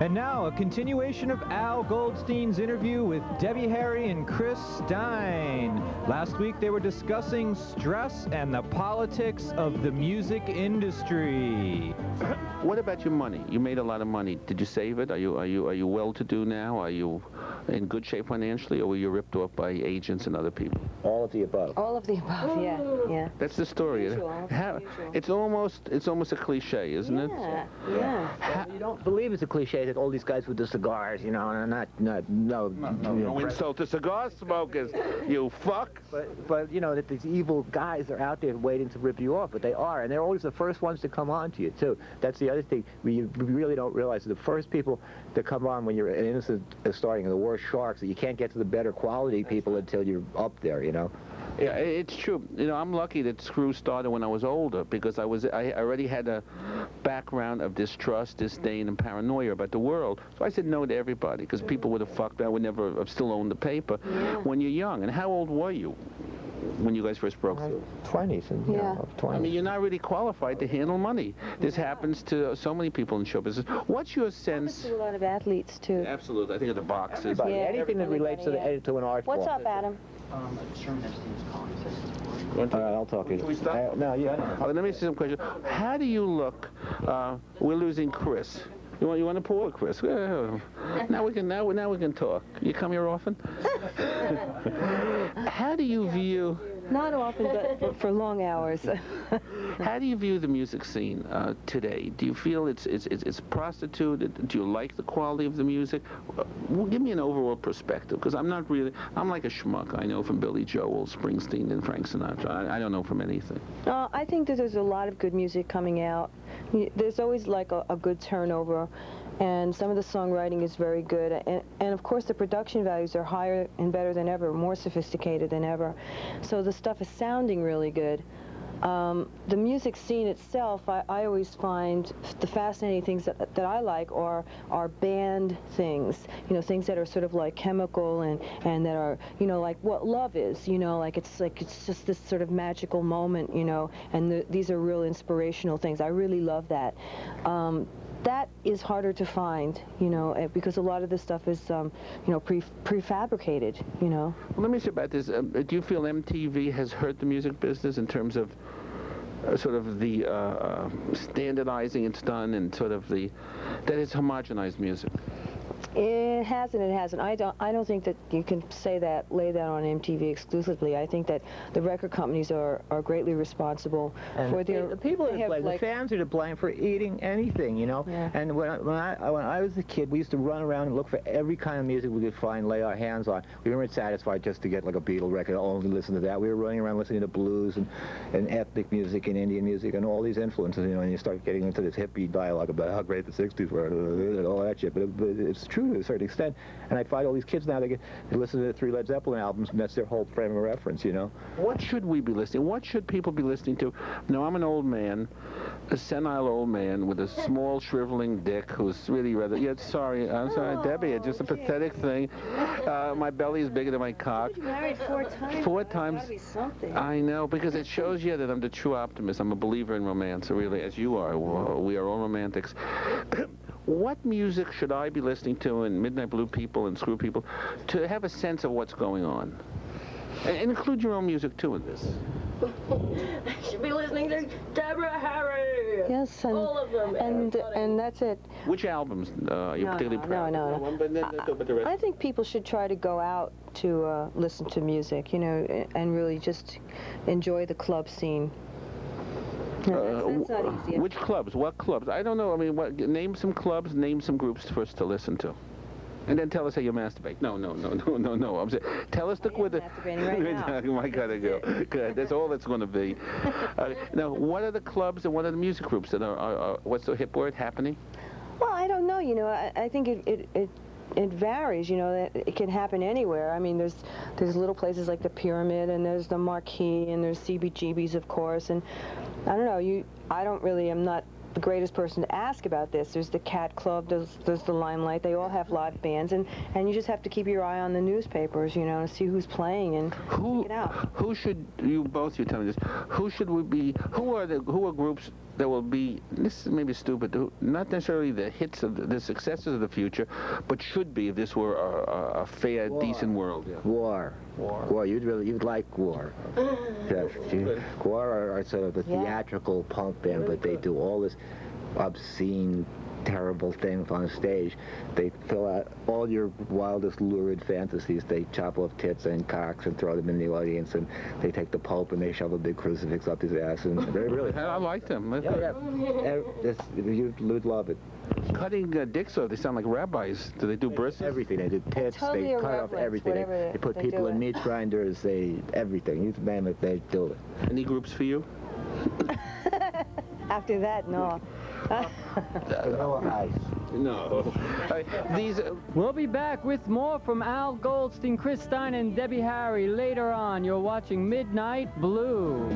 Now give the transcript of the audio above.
And now, a continuation of Al Goldstein's interview with Debbie Harry and Chris Stein. Last week, they were discussing stress and the politics of the music industry. What about your money? You made a lot of money. Did you save it? Are you well-to-do now? Are you in good shape financially, or were you ripped off by agents and other people? All of the above. All of the above, yeah. That's the story. Usual. It's almost a cliche, isn't it? Yeah. You don't believe it's a cliche that all these guys with the cigars, you know, are no. Insult the cigar smokers, you fuck. But you know that these evil guys are out there waiting to rip you off, but they are, and they're always the first ones to come on to you too. That's the other thing we really don't realize. The first people that come on when you're an innocent starting are the worst sharks. That you can't get to the better quality people until you're up there, you know. Yeah, it's true. You know, I'm lucky that Screw started when I was older, because I already had a background of distrust, disdain, and paranoia about the world. So I said no to everybody, because people would have fucked me. I would never have still owned the paper when you're young. And how old were you when you guys first broke through? 20s and 20s. I mean, you're not really qualified to handle money. This happens to so many people in show business. What's your sense? To a lot of athletes too. Absolutely. I think of the boxes. Everybody. Yeah, Anything that relates to an art form. What's up, Adam? Sherman Epstein's calling. All right, I'll talk to you. Can we stop? No, yeah. Let me ask you some questions. How do you look? We're losing Chris. You want to pull Chris? Now we can talk. You come here often? How do you view? Not often, but for long hours. How do you view the music scene today? Do you feel it's prostituted? Do you like the quality of the music? Well, give me an overall perspective, because I'm like a schmuck. I know from Billy Joel, Springsteen, and Frank Sinatra. I don't know from anything. I think that there's a lot of good music coming out. There's always like a good turnover, and some of the songwriting is very good, and of course the production values are higher and better than ever, more sophisticated than ever. So the stuff is sounding really good. The music scene itself, I always find the fascinating things that I like are band things, you know, things that are sort of like chemical and that are, you know, like what love is, you know, it's just this sort of magical moment, you know, and these are real inspirational things. I really love that. That is harder to find, you know, because a lot of this stuff is, you know, prefabricated, you know. Well, let me say about this. Do you feel MTV has hurt the music business in terms of sort of the standardizing it's done, and sort of that it's homogenized music? It hasn't. It hasn't. I don't think that you can lay that on MTV exclusively. I think that the record companies are greatly responsible for their. The people are to blame. Like, the fans are to blame for eating anything, you know. Yeah. And when I was a kid, we used to run around and look for every kind of music we could find, lay our hands on. We weren't satisfied just to get like a Beatle record, only listen to that. We were running around listening to blues and ethnic music and Indian music and all these influences, you know. And you start getting into this hippie dialogue about how great the '60s were and all that shit. But it's true to a certain extent. And I find all these kids now, they listen to the 3 Led Zeppelin albums, and that's their whole frame of reference, you know. What should we be listening? What should people be listening to? Now, I'm an old man, a senile old man with a small, shriveling dick who's really rather... Yeah, sorry, I'm sorry, Debbie, it's just a pathetic thing. My belly is bigger than my cock. you married 4 times. 4 times. Gotta be something. I know, because it shows you that I'm the true optimist. I'm a believer in romance, really, as you are. We are all romantics. What music should I be listening to, and Midnight Blue people and Screw people, to have a sense of what's going on? And include your own music, too, in this. I should be listening to Deborah Harry. Yes, and, all of them. and that's it. Which albums are you particularly proud of? No. But then the rest. I think people should try to go out to listen to music, you know, and really just enjoy the club scene. No, that's not easy. Which clubs? What clubs? I don't know. I mean, name some clubs, name some groups for us to listen to. And then tell us how you masturbate. No. I'm saying, tell us with the... masturbating right now. My God, good. That's all it's going to be. Now, what are the clubs and what are the music groups that are what's the hip word, happening? Well, I don't know. You know, I think it varies. You know, it can happen anywhere. I mean, there's little places like the Pyramid, and there's the Marquee, and there's CBGB's, of course. And I don't know. I'm not the greatest person to ask about this. There's the Cat Club, there's the Limelight. They all have live bands, and you just have to keep your eye on the newspapers, you know, to see who's playing and check it out. Who should you tell me this? Who are groups there will be, this is maybe stupid, not necessarily the hits of the successes of the future, but should be if this were a fair, decent world. Yeah. War. You'd like War. Yes. War are sort of a theatrical punk band, but they do all this obscene, terrible things on stage. They fill out all your wildest lurid fantasies. They chop off tits and cocks and throw them in the audience, and they take the Pope and they shove a big crucifix up his ass, and they're really... I like them. You'd love it. Cutting dicks off, they sound like rabbis. Do they do brists? Everything. They do tits, Totally they cut off irreverent, everything. whatever They put they people do in it. meat grinders, everything. You name it, they do it. Any groups for you? After that, no. Vanilla Ice. No. These... We'll be back with more from Al Goldstein, Chris Stein, and Debbie Harry later on. You're watching Midnight Blue.